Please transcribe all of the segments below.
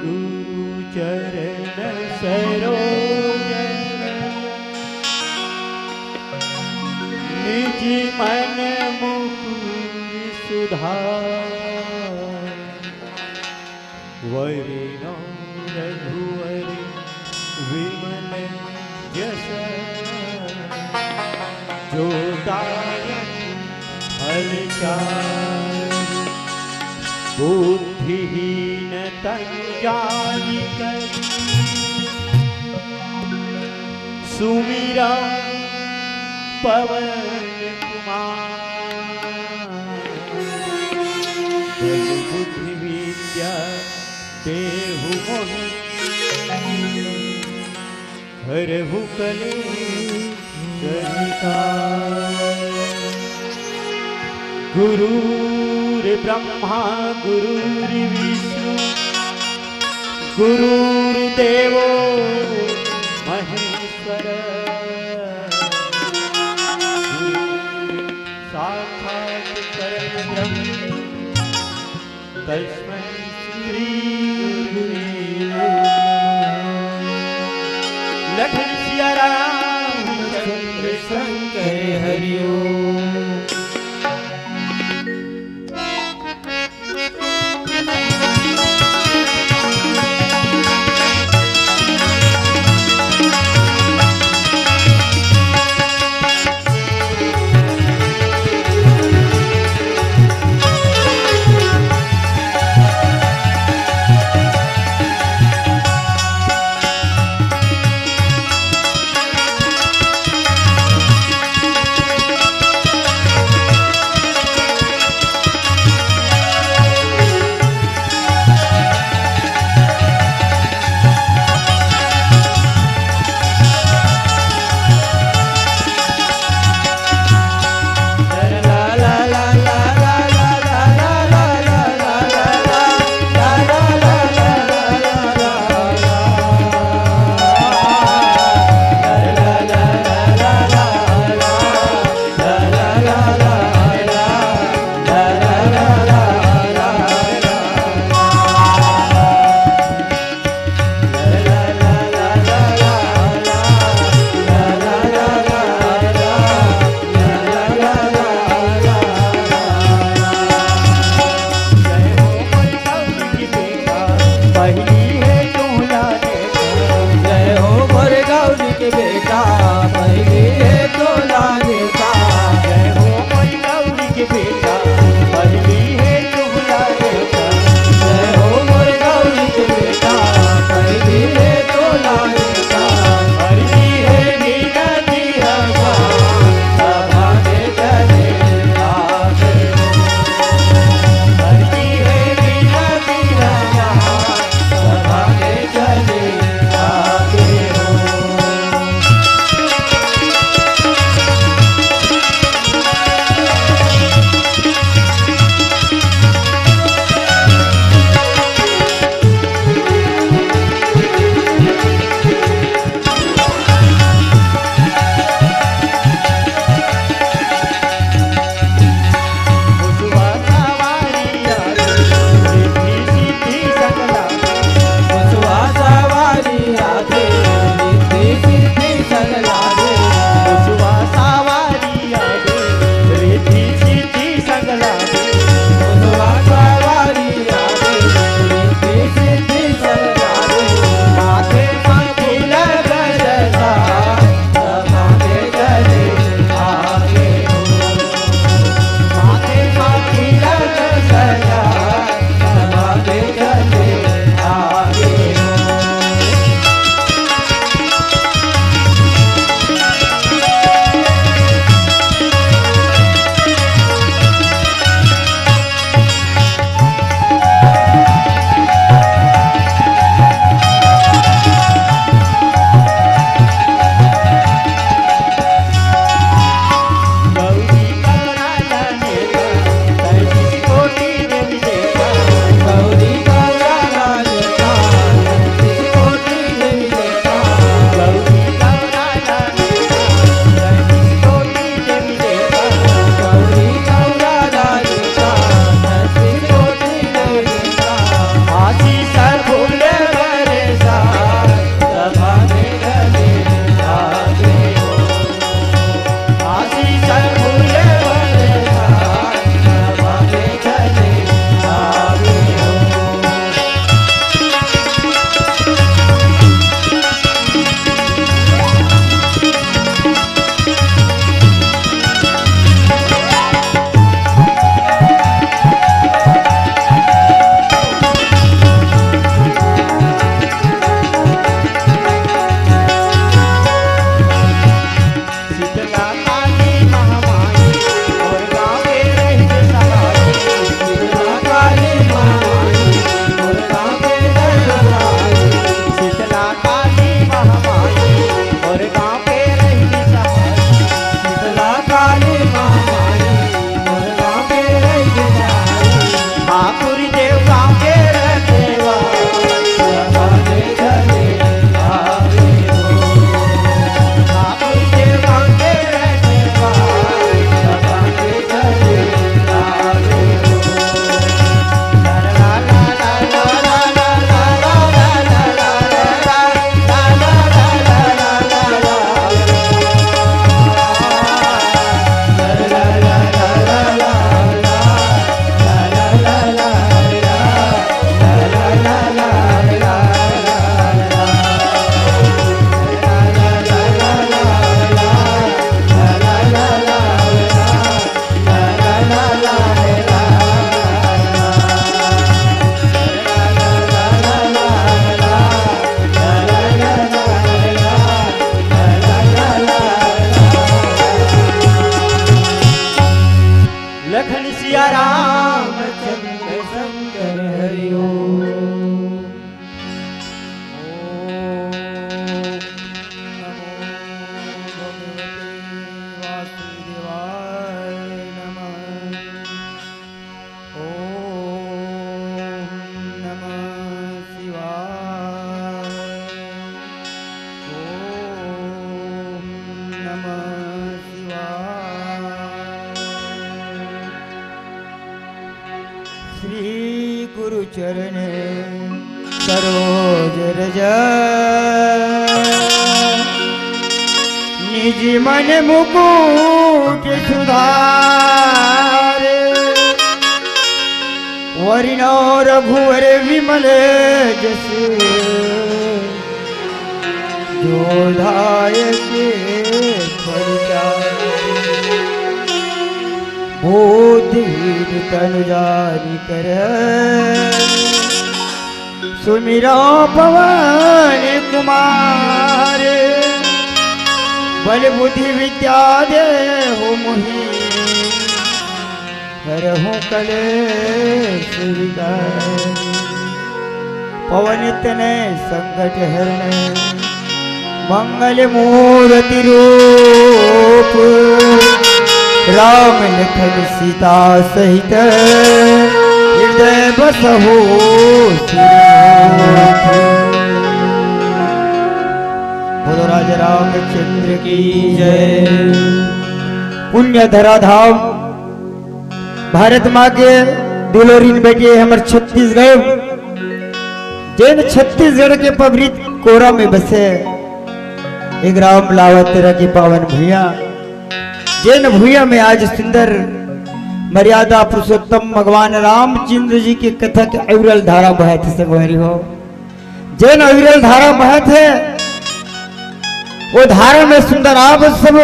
गुरु चरण सरोज निज मन मुकुर सुधार वरिणो रघुवर विमल जस जो दायक हर चार बुद्धिहीन तन जानिकर सुमिरा पवन कुमार बल बुद्धि विद्या देहु मोहि हरहु कलेश गुरुर्ब्रह्मा गुरुर्विष्णु गुरुर्देवो महेश्वर साक्षात् परब्रह्म तस्मै श्री गुरुवे लखन सिया राम चंद्र शंकर हरि ओम। चरण सरोज रज निज मन मुकुट सुधार वरिणो रघुवर विमल जस जोधायक बोधहीन तनु जारी कर सुमिरो पवन कुमार बल बुद्धि विद्या दे हो मुहि हरहु कलेश विकार पवन तनय संकट हरण मंगल मूर्ति रूप राम लखन सीता सहित हृदय बसहु बोलो राजा रामचंद्र की जय। पुण्य धराधाम भारत माँ के दुलोरीन बेटे हमर छत्तीसगढ़ जैन छत्तीसगढ़ के पवित्र कोरा में बसे एक राम लावत तेरा की पावन भूया जैन भूया में आज सुंदर मर्यादा पुरुषोत्तम भगवान रामचंद्र जी की कथा के अविरल धारा बहे थे संगवारी हो जैन अविरल धारा बहे थे वो धारा में सुंदर आप सब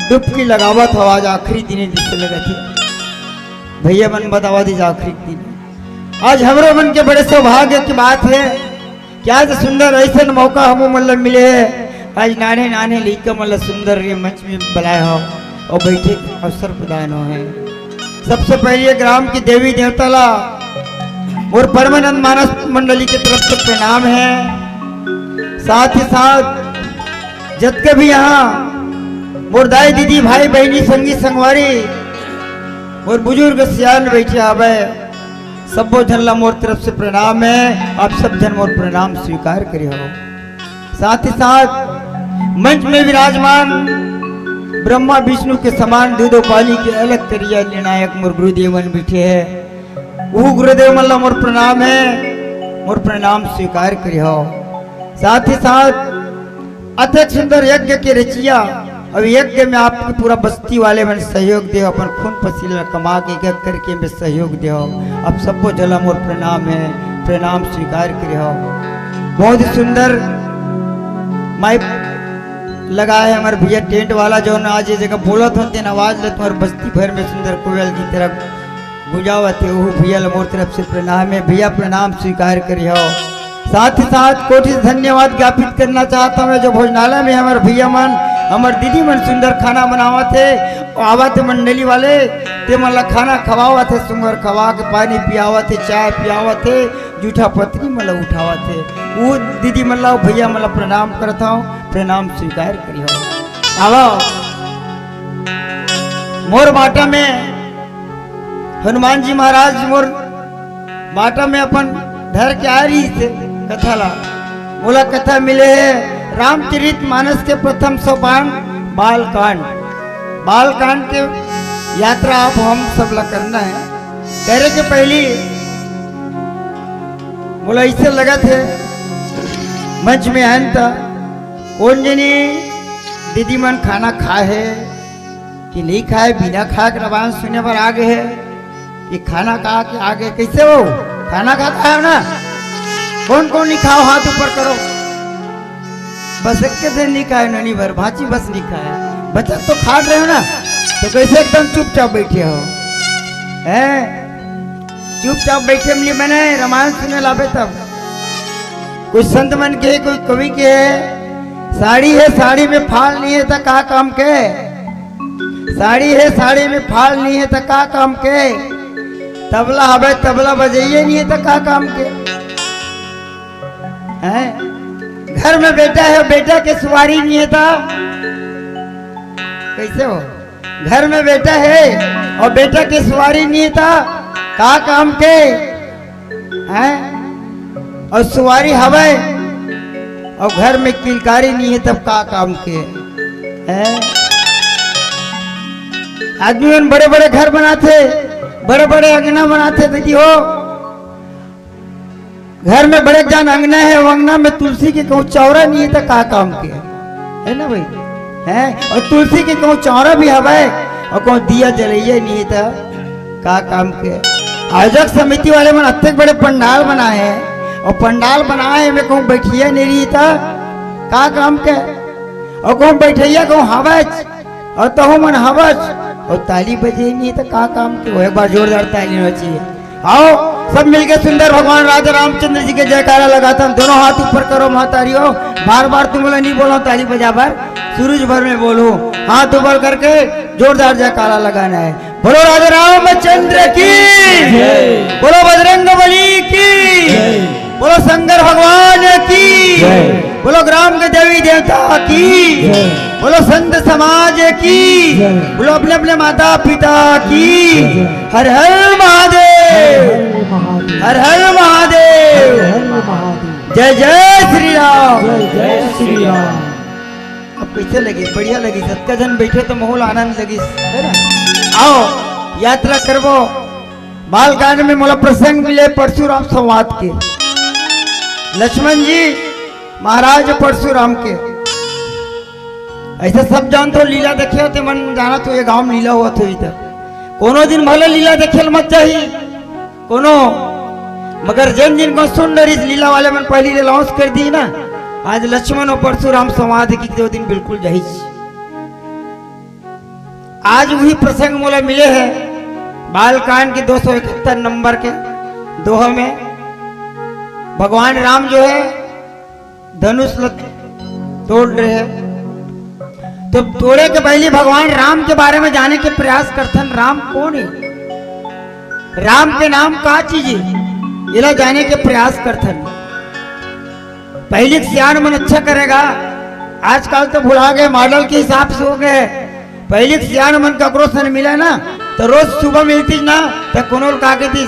डुबकी लगावत हो आज आखिरी दिन जिससे लगे थे भैया मन बतावा दीजिए आखिरी दिन आज हमरो मन के बड़े सौभाग्य की बात है कि आज सुंदर ऐसा मौका हम मतलब मिले है आज नाने नाने लिखकर मतलब सुंदर ये मंच में बुलाए हो और बैठे अवसर प्रदान हो है। सबसे पहले ग्राम की देवी देवता ला और परमानंद मानस मंडली की तरफ से प्रणाम है। साथ ही साथ जतके भी यहाँ मोर दाई दीदी भाई बहनी संगी संगवारी और बुजुर्ग सियान बैठे आवे सबो जन ला मोर तरफ से प्रणाम है। आप सब जन मोर प्रणाम स्वीकार करे हो। साथ ही साथ मंच में विराजमान ब्रह्मा विष्णु के समान दूधो पाली के अलग करिया निर्णायक मोर गुरुदेवन बैठे है वो गुरुदेव मल्ला मोर प्रणाम है मोर प्रणाम स्वीकार करे हो। साथ ही साथ अत्यंत सुंदर यज्ञ के रचिया अब यज्ञ में आपके पूरा बस्ती वाले में सहयोग दे अपन खून पसीना कमा के यज्ञ करके में सहयोग दे अब सबको जला मोर प्रणाम है प्रणाम स्वीकार करे हो। बहुत ही सुंदर माइक लगाए हमारे भैया टेंट वाला जो ना आज ये जगह बोलत होते न आवाज ले तुम्हारे बस्ती भर में सुंदर कोयल की तरह गुजावत है वो भैया मोर तरफ से प्रणाम है भैया प्रणाम स्वीकार करे हो। साथ ही साथ कोटि धन्यवाद ज्ञापित करना चाहता हूँ जो भोजनालय में हमारे भैया मन हमारे दीदी मन सुंदर खाना बनावा थे आवा थे मंडली वाले ते मन ला खाना खवावा थे सुंदर खवा के पानी पियावा थे चाय पियावा थे जूठा पत्नी मतलब उठावा थे वो दीदी मतलब भैया मतलब प्रणाम करता हूँ प्रणाम स्वीकार करियो। आवा मोर बाटा में हनुमान जी महाराज मोर बाटा में अपन धर के आ रही थे कथा ला मोला कथा मिले है रामचरित मानस के प्रथम सोपान बालकांड बालकांड के यात्रा आप हम सब ला करना है। कहने के पहले बोला इससे लगा थे मंच में आन था कौन जनी दीदी मन खाना खाए है कि नहीं खाए बिना खा के रवान सुने पर आ गए है कि खाना खा के आगे कैसे हो खाना खाता है ना कौन कौन नहीं खाओ हाथ ऊपर करो बस एक के दिन नहीं खाए ननी भर भाची बस नहीं खाए बच्चा तो खा रहे हो ना तो कैसे एकदम चुपचाप बैठे हो हैं चुपचाप बैठे मिली मैंने रामायण सुने लाभे तब कुछ संत मन के कोई कवि के है साड़ी है साड़ी में फाल नहीं है तो का काम के साड़ी है साड़ी में फाल नहीं है तो का काम के तबला हवे तबला बजाइए नहीं है तो का काम के हैं घर में बेटा है बेटा के सवारी नहीं है तो कैसे हो घर में बेटा है और बेटा के सवारी नहीं है तो का काम के हैं और सवारी हवे और घर में किलकारी नहीं है तब का काम के हैं। आदमी बड़े बड़े घर बनाते बड़े बड़े अंगना बनाते दीदी हो घर में बड़े जान अंगना है, वो अंगना में तुलसी के कहूँ चौरा नहीं है तो का काम के है ना भाई है। और तुलसी के कहूँ चौरा भी हवा और कहूँ दिया जलैया नहीं है तो का काम के। आयोजक समिति वाले मन अत्ते बड़े पंडाल बनाए हैं और पंडाल बनाए में कहूँ बैठिया नहीं रही था का काम के। और कहूँ बैठैया कहूँ हवच और तो मन हवच और ताली बजे नहीं तो का काम के। वो एक बार जोरदार ताली होना चाहिए। आओ सब मिलके सुंदर भगवान राजा रामचंद्र जी के जयकारा लगाता हूँ। दोनों हाथ ऊपर करो महतारियो, बार बार तुम बोला नहीं बोलो ताली बजा भर सूरज भर में बोलो, हाथ ऊपर करके जोरदार जयकारा लगाना है। बोलो राजा रामचंद्र की, बोलो बजरंग बली की, बोलो शंकर भगवान की, बोलो ग्राम के देवी देवता की, बोलो संत समाज की, बोलो अपने अपने माता पिता की। हर हर महादेव, हर हर महादेव, जय जय श्री राम, जय श्री राम। अब कैसे लगी? बढ़िया लगी। 70 जन बैठे तो माहौल आनंद लगी है ना। आओ यात्रा करबो। बालकांड में मोला प्रसंग मिले परशुराम संवाद के। लक्ष्मण जी महाराज परशुराम के ऐसे सब जान तो लीला देखे होते मन जाना तो ये गांव में लीला हुआ तो इधर कोनो दिन भले लीला देखे मत चाहिए कोनो, मगर जिन दिन को सुन रही लीला वाले मन पहली लॉन्च कर दी ना। आज लक्ष्मण और परशुराम संवाद की 2 दिन बिल्कुल जही। आज वही प्रसंग मोला मिले हैं बालकांड के 271 नंबर के दोहा में। भगवान राम जो है धनुष तोड़ रहे हैं, तो तोड़े के पहले भगवान राम के बारे में जाने के प्रयास करथन। राम कौन है, राम के नाम का चीज है, इला जाने के प्रयास करथन। पहले सियान मन अच्छा करेगा, आजकल तो भुला गए, मॉडल के हिसाब से हो गए। पहले सियान मन ककरो से मिला ना तो रोज सुबह मिलती ना तो कोनो का कहती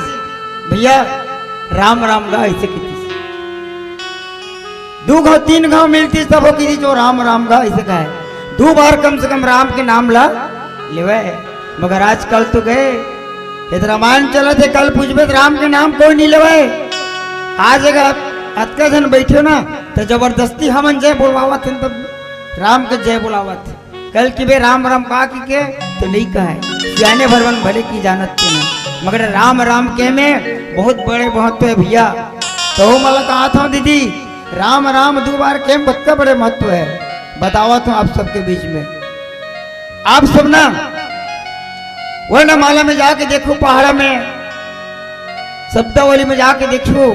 भैया राम राम गा ऐसे कहती। 2 गाँव 3 गाँव मिलती तब हो की जो राम राम गा ऐसे कहा है। 2 बार कम से कम राम के नाम ला लेवे। मगर आजकल तो गए रामायण चला थे, कल पूछबे राम के नाम कोई नहीं लेवे। आज अगर अतका जन बैठे ना तो जबरदस्ती हमन जय बोलवावत थे, तब राम के जय बोलावत। कल की बे राम राम का के तो नहीं कहा है, जाने भरवन भले की जानत थे ना। मगर राम राम के में बहुत बड़े महत्व है भैया। तो मला कहा था दीदी राम राम 2 बार के बच्चा बड़े महत्व है, बतावा तो आप सबके बीच में। आप सब ना वर्णमाला में जाके देखो, पहाड़ में शब्दावली में जाके देखो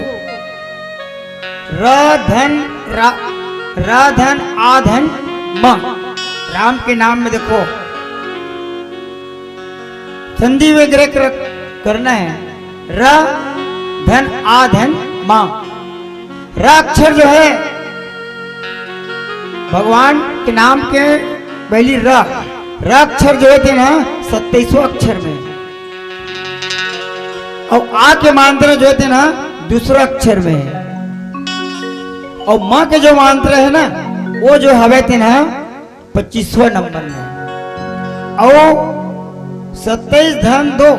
राधन आधन म राम के नाम में देखो संधि वगैरह करना है। र धन आधन मां, र अक्षर जो है भगवान के नाम के पहली र अक्षर जो थे ना 27 अक्षर में, और आ के मंत्र जो थे ना दूसरा अक्षर में, और मां के जो मंत्र है ना वो जो हवे थे ना 25वें नंबर में। और 27 धन 2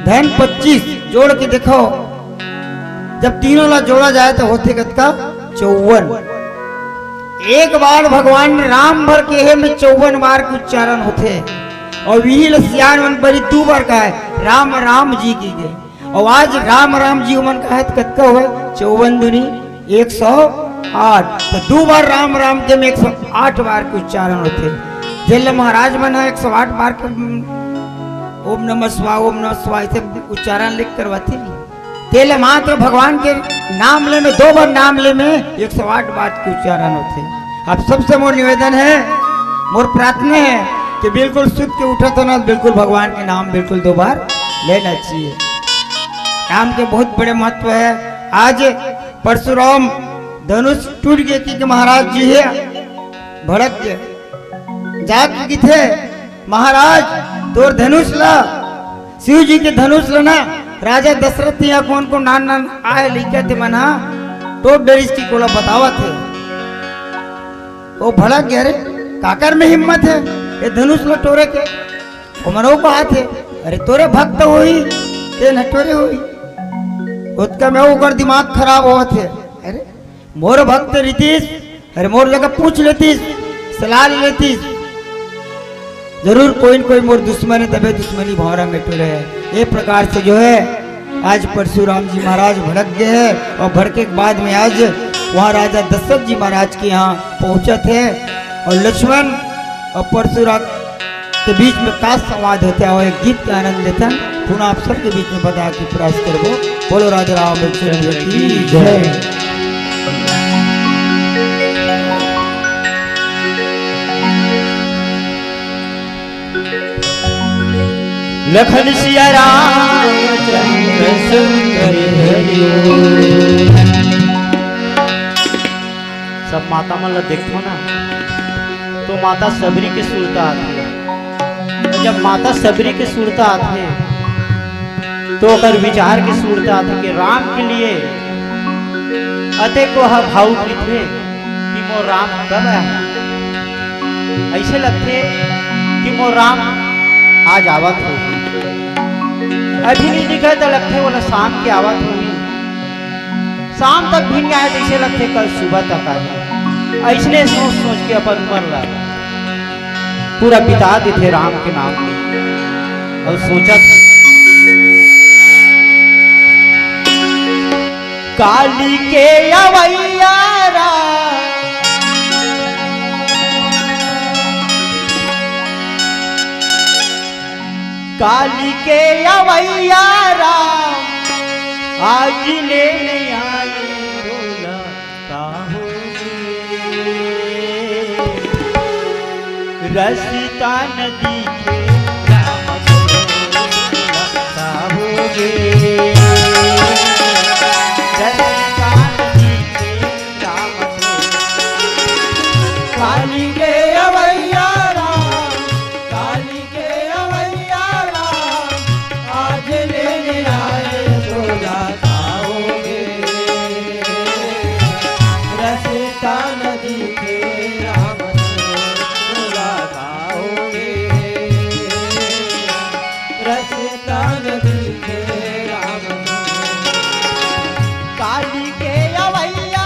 धन 25 जोड़ के देखो, जब तीनों ला जोड़ा जाए तो होते कतका 54। एक बार भगवान राम भर के है में 54 बार के उच्चारण होते। और वही लसियान मन पर 2 बार का है राम राम जी की गए। और आज राम राम जी मन का है कतका हुआ 54 दूनी 108। तो 2 बार राम राम के में 108 बार के उच्चारण होते। जल महाराज मन 108 बार के ओम नमः शिवाय से उच्चारण लिख करवाती नहीं। तेल मात्र भगवान के नाम ले में 2 बार नाम ले में 108 बार के उच्चारण होते। अब सबसे मोर निवेदन है, मोर प्रार्थना है कि बिल्कुल सुध के उठा तो ना बिल्कुल भगवान के नाम बिल्कुल 2 बार लेना चाहिए। नाम के बहुत बड़े महत्व है। आज परशुराम धनुष टूट गए कि महाराज जी है भड़क के जाके की थे महाराज तोर धनुष ला, शिव जी के धनुष लेना। राजा दशरथ यहाँ कौन को नान नान आए लिखे थे मना तो डरिस की कोला बतावा थे। वो भड़क गया रे काकर में हिम्मत है ये धनुष ला टोरे के उमरो को हाथ है। अरे तोरे भक्त हुई ते न टोरे हुई। उसका मैं ओकर दिमाग खराब हुआ थे। अरे मोर भक्त रीतीश, अरे मोर जगह पूछ लेतीस, सलाह ले लेतीस। जरूर कोई न कोई मोर दुश्मन है, तबे दुश्मनी भावरा मिट रहे। ये प्रकार से जो है आज परशुराम जी महाराज भड़क गए हैं और भड़के के बाद में आज वहाँ राजा दशरथ जी महाराज के यहाँ पहुंचे थे और लक्ष्मण और परशुराम के बीच में का संवाद होता है और एक गीत का आनंद लेते हैं। पुनः आप सबके बीच में बता के प्रयास करबो। बोलो राजा रामचंद्र की जय। लखन सिया रामचंद्र शंकर हरिओ। सब माता मन ला देखो ना तो माता सबरी के सुरता आथे। जब माता सबरी के सुरता आथे तो अगर विचार के सुरता आथे कि राम के लिए अते को भाव थे कि मोर राम कब आया। ऐसे लगते कि मोर राम आज आवत हो, अभी नहीं दिखा तो लगते बोला शाम की आवत होगी। शाम तक भी नहीं आए तो ऐसे लगते कल सुबह तक आए। ऐसने सोच सोच के अपन उम्र ला पूरा बिता देते राम के नाम में। और सोचा काली के अवैया काली के अवैया राम आज लेने आए बोला रसिता नदी के राम साहोगे। रसिता नदी के राम काली के अवैया राम काली के अवैया राम आज लेने आए बोला साहोगे। रसिता नदी के राम काली के अवैया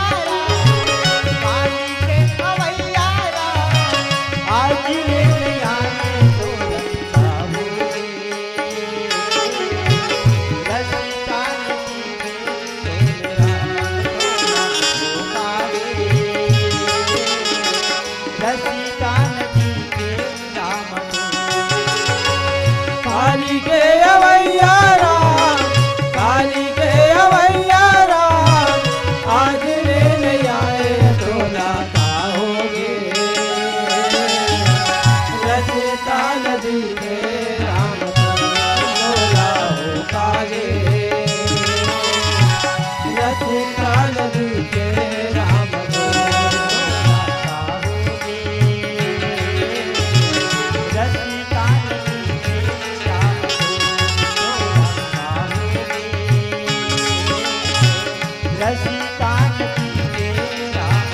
काली के अवैया आज लेने आए तो रसिता नदी के रसिता नदी के राम काली के अवैया राम काली के अवैया राम आज लेने आए तोला खाओगे। रसिता नदी के राम तोला हो खागे। रसिता नदी के राम तोला खाओगे। रसिता नदी के राम रसिता नदी के राम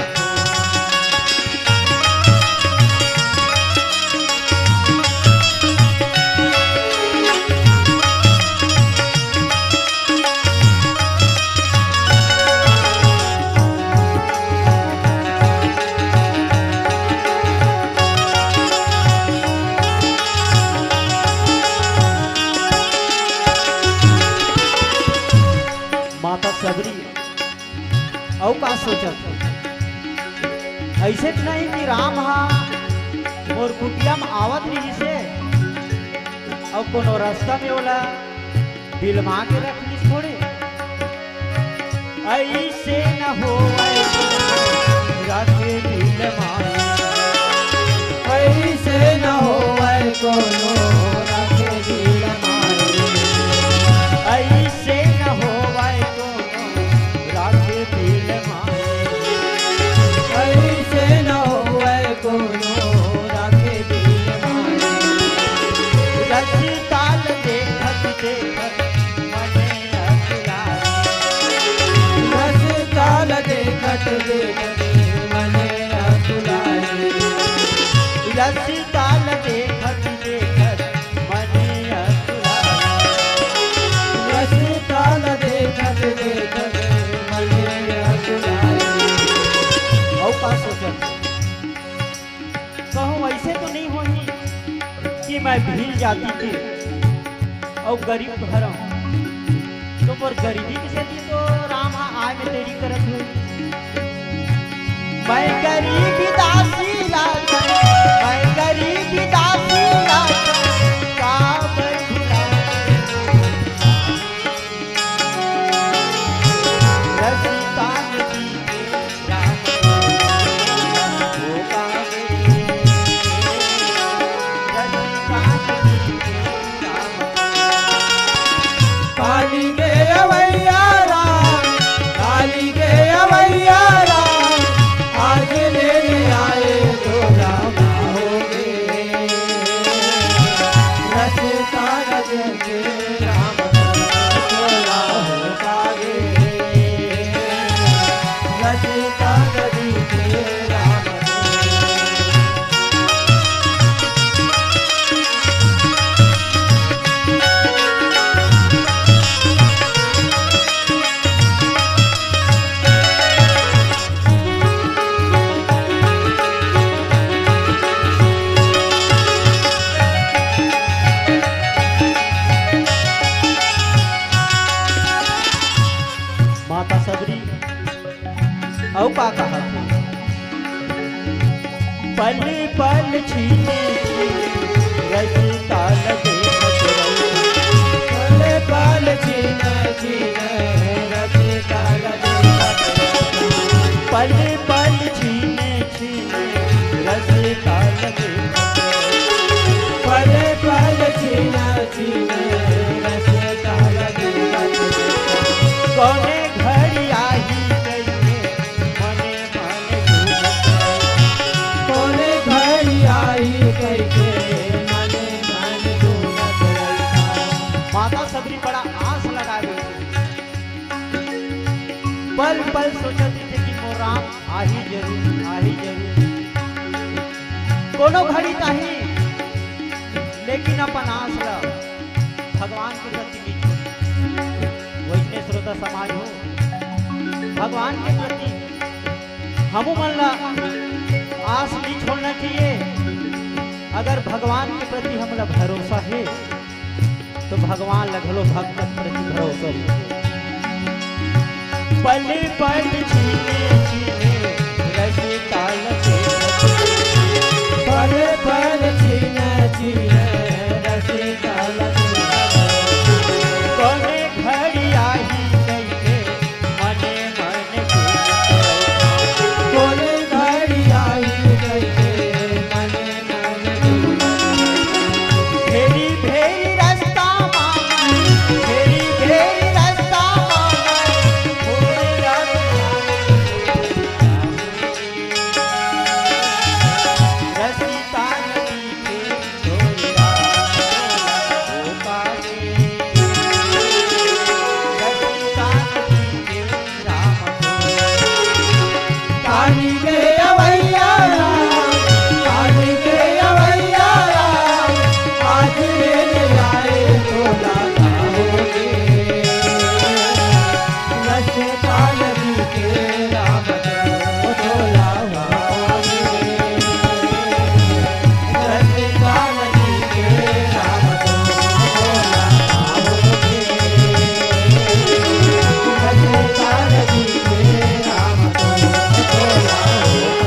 माता सबरी औ का सोचत ऐसे नहीं कि राम हा मोर कुटिया में आवत रही से और कोनो रास्ता में बोला बिलमा के रखनी थोड़े। ऐसे न हो रखे बिलमा ऐसे न हो कोनो रखे बिलमा ऐसे न हो ऐसे न होए कोनो राखे बिलमाए। रसिताल देखत देखत मने अकुलाए। रसिताल देखत देखत मने अकुलाए। रसिताल देखत देखत मने अकुलाए। रसिताल देखत देखत मैं भील जाती थी और गरीब घर हूँ तो मोर गरीबी किसे थी तो राम आए में तेरी करत हुई मैं गरीबी दासी लाकर मैं गरीबी दासी लाकर काबर रसिता नदी के राम हो कावे रसिता नदी के राम काली के अवैया राम, काली के अवैया राम, आज लेने आए तो राम होगे। रसिता नदी के राम तोला हो पागे। रसिता नदी के राम माता सबरी औ का कहा पल पल छीने रसिता लगे पल पल छीने छीने रसिता लगे पल पल छीने छीने रसिता लगे पल पल छीने छीने रसिता लगे कौने घड़ी आई गई मने मने कोने घड़ी आई गई के मने मन डूबत रहता। माता सबरी बड़ा आस लगा गई पल पल सोचती थी कि मोर राम आही जरूर कोनो घड़ी ताही लेकिन अपन आस ला भगवान के प्रति नहीं छोड़ी वैष्णव श्रोता समाज हो भगवान के प्रति हम मन ला आस नहीं छोड़ना चाहिए अगर भगवान के प्रति हमला भरोसा है तो भगवान लगलो भक्त के प्रति भरोसा है पल पल छीने छीने रसिता लगे पल पल छीने छीने रसिता लगे कोने घड़ी आई गई मने मने कोने घड़ी आई गई के मने मन डूबत। भेरी भेरी रास्ता मांगा भेरी भेरी रास्ता मांगा भोरे रात रसिता नदी के भोरे रात हो पागे रसिता नदी के राम काली के अवैया राम, काली के अवैया राम, आज लेने आए तो लागा होगे। रसिता नदी के राम तोला होगे। रसिता नदी के राम तोला होगे। रसिता नदी के राम तोला होगे।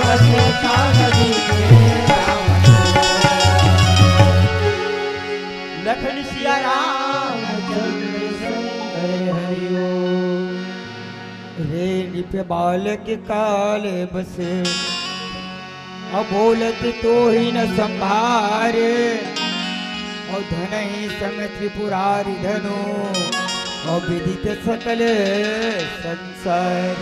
रसिता नदी के राम लखन सिया राम रामचंद्र संग हरिओ। रे निप बालक काले बसे अबोलत तो ही न संभारे और धन ही संग त्रिपुरारी धनो और विदित सकल संसार।